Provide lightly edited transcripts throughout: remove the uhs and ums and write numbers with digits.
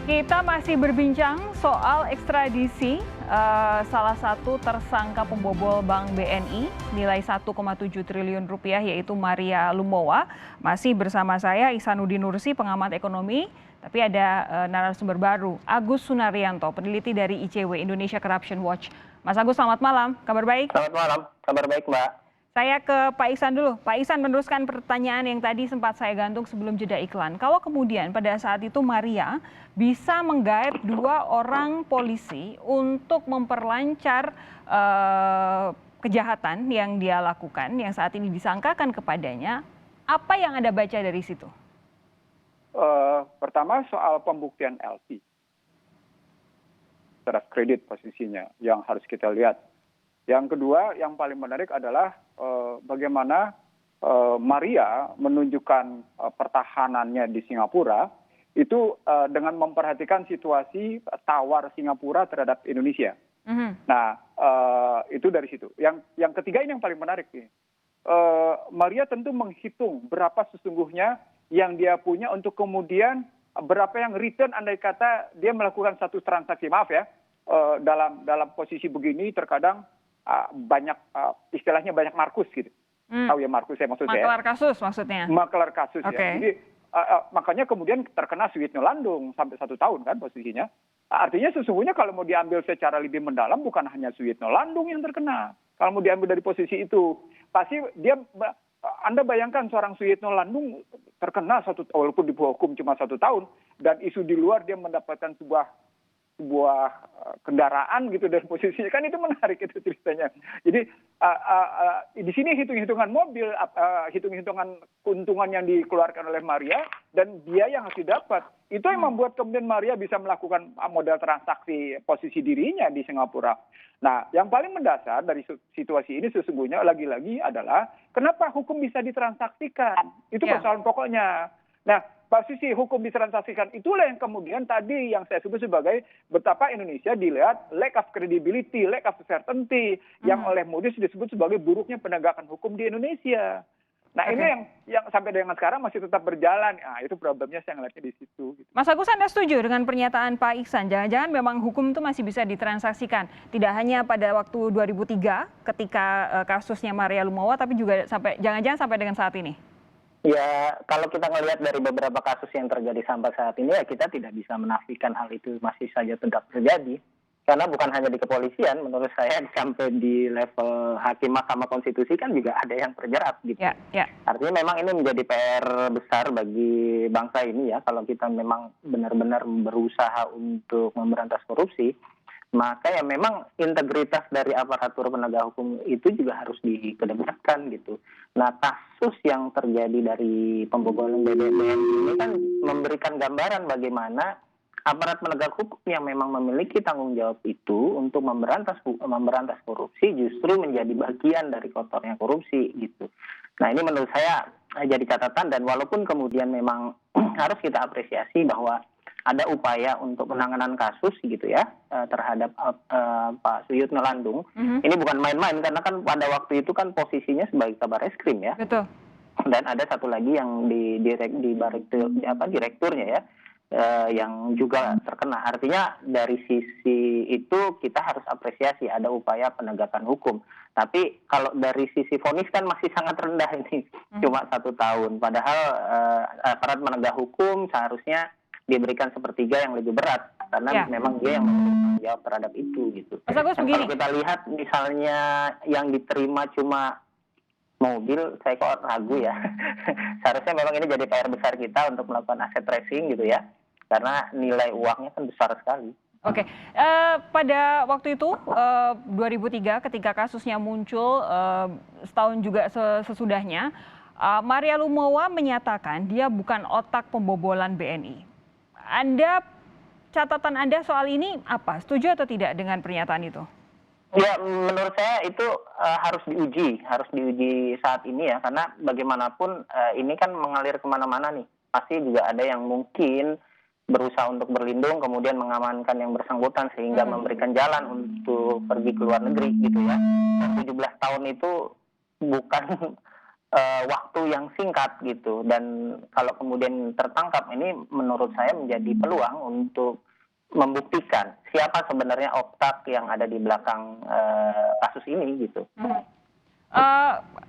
Kita masih berbincang soal ekstradisi salah satu tersangka pembobol Bank BNI nilai 1,7 triliun rupiah yaitu Maria Lumowa. Masih bersama saya Ihsanuddin Nursi, pengamat ekonomi, tapi ada narasumber baru, Agus Sunaryanto, peneliti dari ICW Indonesia Corruption Watch. Mas Agus, selamat malam. Kabar baik? Selamat malam, kabar baik Mbak. Saya ke Pak Ihsan dulu. Pak Ihsan meneruskan pertanyaan yang tadi sempat saya gantung sebelum jeda iklan. Kalau kemudian pada saat itu Maria bisa menggait dua orang polisi untuk memperlancar kejahatan yang dia lakukan, yang saat ini disangkakan kepadanya, apa yang Anda baca dari situ? Pertama soal pembuktian LC. Terhadap kredit posisinya yang harus kita lihat. Yang kedua, yang paling menarik adalah bagaimana Maria menunjukkan pertahanannya di Singapura itu dengan memperhatikan situasi tawar Singapura terhadap Indonesia. Nah, itu dari situ. Yang ketiga ini yang paling menarik nih. Maria tentu menghitung berapa sesungguhnya yang dia punya untuk kemudian berapa yang return andai kata dia melakukan satu transaksi, maaf ya, dalam posisi begini terkadang banyak istilahnya banyak markus gitu. Tahu ya markus ya maksudnya. Makelar kasus maksudnya. Makelar kasus ya. Okay. Jadi makanya kemudian terkena Suyitno Landung sampai 1 tahun kan posisinya. Artinya sesungguhnya kalau mau diambil secara lebih mendalam bukan hanya Suyitno Landung yang terkena. Kalau mau diambil dari posisi itu pasti dia Anda bayangkan seorang Suyitno Landung terkena walaupun dihukum cuma 1 tahun dan isu di luar dia mendapatkan sebuah kendaraan gitu dari posisinya, kan itu menarik itu ceritanya. Jadi di sini hitung-hitungan mobil, hitung-hitungan keuntungan yang dikeluarkan oleh Maria dan biaya yang harus didapat. Itu yang membuat kemudian Maria bisa melakukan model transaksi posisi dirinya di Singapura. Nah, yang paling mendasar dari situasi ini sesungguhnya lagi-lagi adalah kenapa hukum bisa ditransaksikan. Itu persoalan pokoknya. Nah, posisi hukum ditransaksikan itulah yang kemudian tadi yang saya sebut sebagai betapa Indonesia dilihat lack of credibility, lack of certainty, yang oleh Moody's disebut sebagai buruknya penegakan hukum di Indonesia. Nah, ini yang sampai dengan sekarang masih tetap berjalan. Nah, itu problemnya saya ngeliatnya di situ. Gitu. Mas Agus, Anda setuju dengan pernyataan Pak Ihsan? Jangan-jangan memang hukum itu masih bisa ditransaksikan. Tidak hanya pada waktu 2003 ketika kasusnya Maria Lumowa, tapi juga jangan-jangan sampai dengan saat ini? Ya, kalau kita melihat dari beberapa kasus yang terjadi sampai saat ini, ya kita tidak bisa menafikan hal itu masih saja tetap terjadi. Karena bukan hanya di kepolisian, menurut saya sampai di level hakim Mahkamah Konstitusi kan juga ada yang terjerat gitu. Artinya memang ini menjadi PR besar bagi bangsa ini ya, kalau kita memang benar-benar berusaha untuk memberantas korupsi, maka ya memang integritas dari aparatur penegak hukum itu juga harus dikedepankan gitu. Nah, kasus yang terjadi dari pembobolan BBM ini kan memberikan gambaran bagaimana aparat penegak hukum yang memang memiliki tanggung jawab itu untuk memberantas korupsi justru menjadi bagian dari kotornya korupsi gitu. Nah, ini menurut saya jadi catatan dan walaupun kemudian memang harus kita apresiasi bahwa ada upaya untuk penanganan kasus gitu ya terhadap Pak Suyitno Landung. Ini bukan main-main karena kan pada waktu itu kan posisinya sebagai kabar eskrim ya. Betul. Dan ada satu lagi yang di direkturnya ya yang juga terkena. Artinya dari sisi itu kita harus apresiasi ada upaya penegakan hukum. Tapi kalau dari sisi vonis kan masih sangat rendah ini, cuma 1 tahun. Padahal aparat penegak hukum seharusnya diberikan sepertiga yang lebih berat karena memang dia yang bertanggung jawab terhadap itu gitu. Mas Agus, kalau kita lihat misalnya yang diterima cuma mobil, saya kok ragu ya. Seharusnya memang ini jadi PR besar kita untuk melakukan aset tracing gitu ya, karena nilai uangnya kan besar sekali. Oke, pada waktu itu 2003 ketika kasusnya muncul, setahun juga sesudahnya, Maria Lumowa menyatakan dia bukan otak pembobolan BNI. Catatan Anda soal ini apa? Setuju atau tidak dengan pernyataan itu? Ya, menurut saya itu harus diuji saat ini ya, karena bagaimanapun ini kan mengalir kemana-mana nih. Pasti juga ada yang mungkin berusaha untuk berlindung, kemudian mengamankan yang bersangkutan sehingga memberikan jalan untuk pergi ke luar negeri gitu ya. Dan 17 tahun itu bukan waktu yang singkat gitu. Dan kalau kemudian tertangkap, ini menurut saya menjadi peluang untuk membuktikan siapa sebenarnya otak yang ada di belakang kasus ini gitu.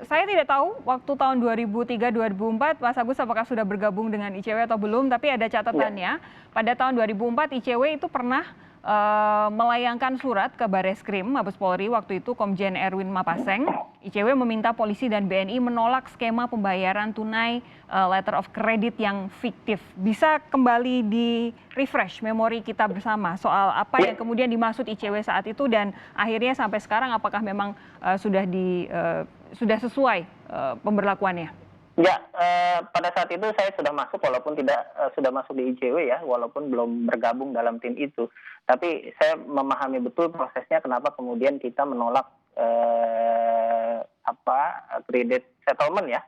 Saya tidak tahu waktu tahun 2003-2004 Mas Agus apakah sudah bergabung dengan ICW atau belum, tapi ada catatannya pada tahun 2004 ICW itu pernah melayangkan surat ke Bareskrim Mabes Polri, waktu itu Komjen Erwin Mapaseng. ICW meminta polisi dan BNI menolak skema pembayaran tunai letter of credit yang fiktif. Bisa kembali di refresh memori kita bersama soal apa yang kemudian dimaksud ICW saat itu dan akhirnya sampai sekarang apakah memang sudah sesuai pemberlakuannya? Ya, pada saat itu saya sudah masuk, walaupun tidak sudah masuk di ICW ya, walaupun belum bergabung dalam tim itu. Tapi saya memahami betul prosesnya kenapa kemudian kita menolak credit settlement ya.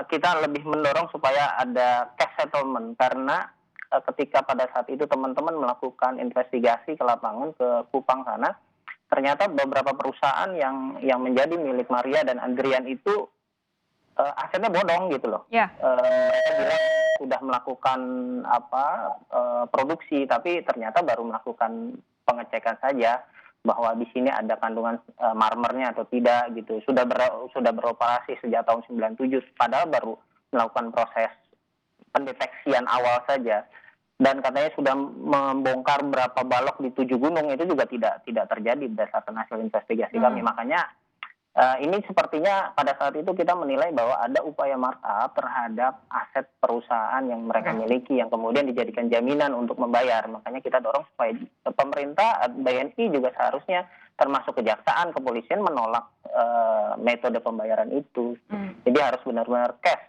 Kita lebih mendorong supaya ada cash settlement karena ketika pada saat itu teman-teman melakukan investigasi ke lapangan ke Kupang sana, ternyata beberapa perusahaan yang menjadi milik Maria dan Andrian itu asetnya bodong gitu loh. Mereka bilang sudah melakukan produksi, tapi ternyata baru melakukan pengecekan saja bahwa di sini ada kandungan marmernya atau tidak gitu. Sudah beroperasi sejak tahun 97, padahal baru melakukan proses pendeteksian awal saja. Dan katanya sudah membongkar berapa balok di 7 gunung, itu juga tidak terjadi berdasarkan hasil investigasi kami. Makanya ini sepertinya pada saat itu kita menilai bahwa ada upaya markup terhadap aset perusahaan yang mereka miliki yang kemudian dijadikan jaminan untuk membayar. Makanya kita dorong supaya pemerintah, BNI juga seharusnya termasuk kejaksaan, kepolisian menolak metode pembayaran itu. Jadi harus benar-benar cash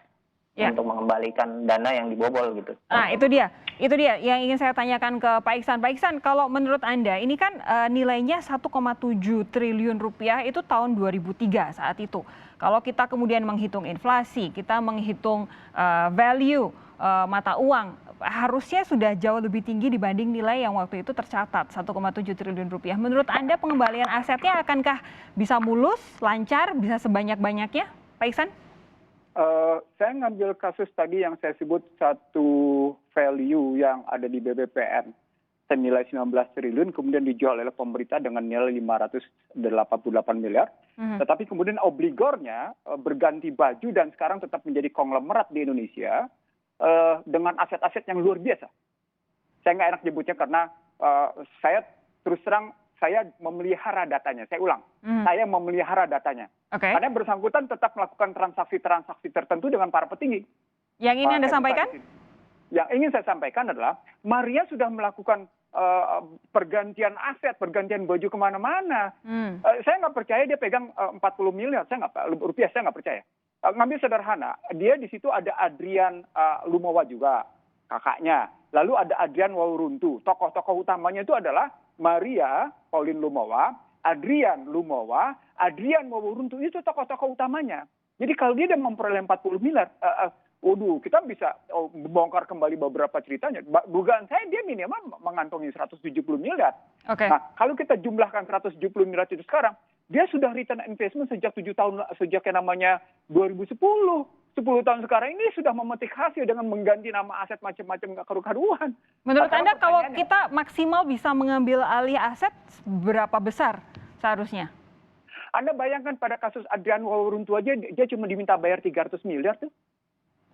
untuk mengembalikan dana yang dibobol gitu. Nah, itu dia yang ingin saya tanyakan ke Pak Iksan. Pak Iksan, kalau menurut Anda ini kan nilainya 1,7 triliun rupiah itu tahun 2003 saat itu. Kalau kita kemudian menghitung inflasi, kita menghitung value mata uang, harusnya sudah jauh lebih tinggi dibanding nilai yang waktu itu tercatat 1,7 triliun rupiah. Menurut Anda pengembalian asetnya akankah bisa mulus, lancar, bisa sebanyak-banyaknya, Pak Iksan? Saya ngambil kasus tadi yang saya sebut satu value yang ada di BBPN senilai 19 triliun kemudian dijual oleh pemerintah dengan nilai 588 miliar. Tetapi kemudian obligornya berganti baju dan sekarang tetap menjadi konglomerat di Indonesia dengan aset-aset yang luar biasa. Saya nggak enak nyebutnya karena saya terus terang saya memelihara datanya. Saya ulang, saya memelihara datanya. Karena bersangkutan tetap melakukan transaksi-transaksi tertentu dengan para petinggi. Yang ingin Anda sampaikan? Yang ingin saya sampaikan adalah Maria sudah melakukan pergantian aset, pergantian baju kemana-mana. Saya nggak percaya dia pegang 40 miliar rupiah, saya nggak percaya. Ngambil sederhana, dia di situ ada Adrian Lumowa juga, kakaknya. Lalu ada Adrian Wawuruntu. Tokoh-tokoh utamanya itu adalah Maria Pauline Lumowa, Adrian Lumowa, Adrian Wawuruntu, itu tokoh-tokoh utamanya. Jadi kalau dia memperoleh 40 miliar, kita bisa membongkar kembali beberapa ceritanya. Dugaan saya dia minimal mengantongi 170 miliar. Nah, kalau kita jumlahkan 170 miliar itu sekarang, dia sudah return investment sejak 7 tahun, sejak yang namanya 2010. 10 tahun sekarang ini sudah memetik hasil dengan mengganti nama aset macam-macam nggak karu-karuan. Menurut Anda kalau kita maksimal bisa mengambil alih aset, berapa besar seharusnya? Anda bayangkan pada kasus Adrian Wawuruntu aja dia cuma diminta bayar 300 miliar tuh.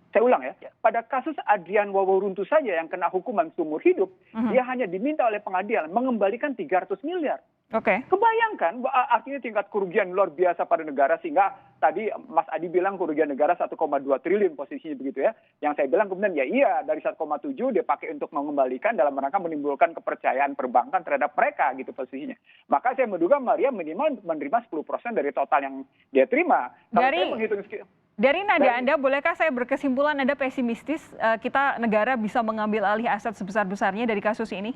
Saya ulang ya, pada kasus Adrian Wawuruntu saja yang kena hukuman seumur hidup, dia hanya diminta oleh pengadilan mengembalikan 300 miliar. Kebayangkan, artinya tingkat kerugian luar biasa pada negara, sehingga tadi Mas Adi bilang kerugian negara 1,2 triliun posisinya begitu ya. Yang saya bilang kemudian ya iya, dari 1,7 dia pakai untuk mengembalikan dalam rangka menimbulkan kepercayaan perbankan terhadap mereka gitu posisinya. Maka saya menduga Maria minimal menerima 10% dari total yang dia terima. Dari nada Anda, bolehkah saya berkesimpulan Anda pesimistis kita negara bisa mengambil alih aset sebesar-besarnya dari kasus ini?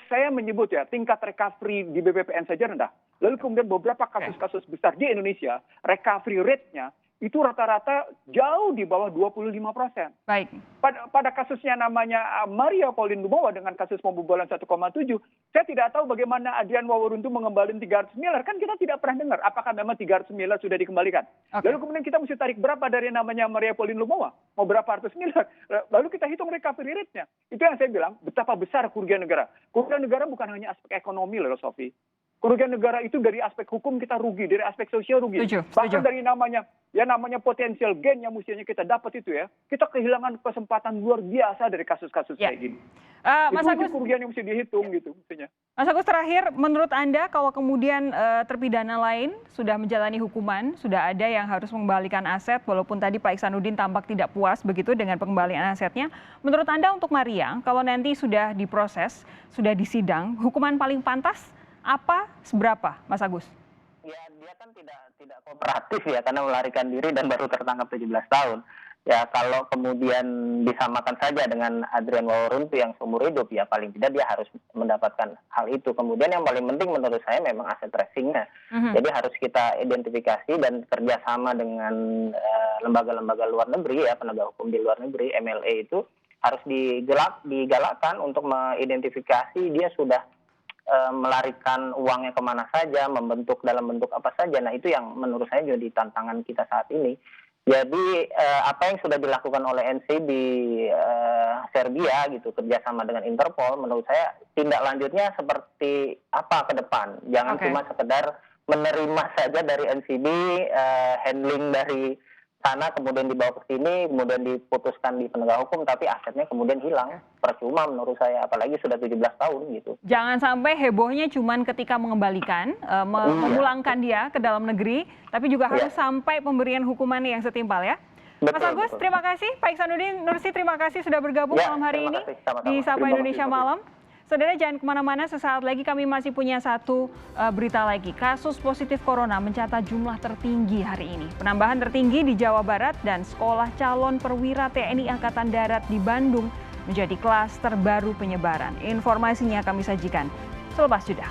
Saya menyebut ya, tingkat recovery di BBPN saja rendah. Lalu kemudian beberapa kasus-kasus besar di Indonesia, recovery rate-nya itu rata-rata jauh di bawah 25%. Baik. Pada kasusnya namanya Maria Pauline Lumowa dengan kasus pembobolan 1,7, saya tidak tahu bagaimana Adrian Waworuntu mengembalikan 300 miliar. Kan kita tidak pernah dengar apakah memang 300 miliar sudah dikembalikan. Oke. Lalu kemudian kita mesti tarik berapa dari namanya Maria Pauline Lumowa? Mau berapa ratus miliar? Lalu kita hitung recovery rate-nya. Itu yang saya bilang, betapa besar kerugian negara. Kerugian negara bukan hanya aspek ekonomi loh, Sofi. Kerugian negara itu dari aspek hukum kita rugi, dari aspek sosial rugi. Setuju. Bahkan dari namanya potensial gain yang mestinya kita dapat itu ya, kita kehilangan kesempatan luar biasa dari kasus-kasus kayak gini. Mas Itu Agus, kerugian yang mesti dihitung gitu mestinya. Mas Agus terakhir, menurut Anda kalau kemudian terpidana lain sudah menjalani hukuman, sudah ada yang harus mengembalikan aset, walaupun tadi Pak Ihsanuddin tampak tidak puas begitu dengan pengembalian asetnya. Menurut Anda untuk Maria, kalau nanti sudah diproses, sudah disidang, hukuman paling pantas apa, seberapa, Mas Agus? Ya, dia kan tidak kooperatif ya karena melarikan diri dan baru tertangkap 17 tahun. Ya, kalau kemudian disamakan saja dengan Adrian Waworuntu yang seumur hidup, ya paling tidak dia harus mendapatkan hal itu. Kemudian yang paling penting menurut saya memang aset tracing-nya. Jadi harus kita identifikasi dan kerjasama dengan lembaga-lembaga luar negeri ya, penegak hukum di luar negeri, MLA itu harus digalakkan untuk mengidentifikasi dia sudah melarikan uangnya kemana saja, membentuk dalam bentuk apa saja. Nah itu yang menurut saya jadi tantangan kita saat ini. Jadi apa yang sudah dilakukan oleh NCB Serbia gitu kerjasama dengan Interpol, menurut saya tindak lanjutnya seperti apa ke depan. Jangan cuma sekedar menerima saja dari NCB, handling dari sana kemudian dibawa ke sini, kemudian diputuskan di penegak hukum, tapi asetnya kemudian hilang. Percuma menurut saya, apalagi sudah 17 tahun gitu. Jangan sampai hebohnya cuman ketika mengembalikan, memulangkan dia ke dalam negeri, tapi juga harus sampai pemberian hukuman yang setimpal ya. Mas Agus, terima kasih. Pak Ihsanuddin Nursi, terima kasih sudah bergabung malam hari ini di Sapa Indonesia Malam. Saudara jangan kemana-mana, sesaat lagi kami masih punya satu berita lagi. Kasus positif corona mencatat jumlah tertinggi hari ini. Penambahan tertinggi di Jawa Barat dan sekolah calon perwira TNI Angkatan Darat di Bandung menjadi klaster baru penyebaran. Informasinya kami sajikan selepas jeda.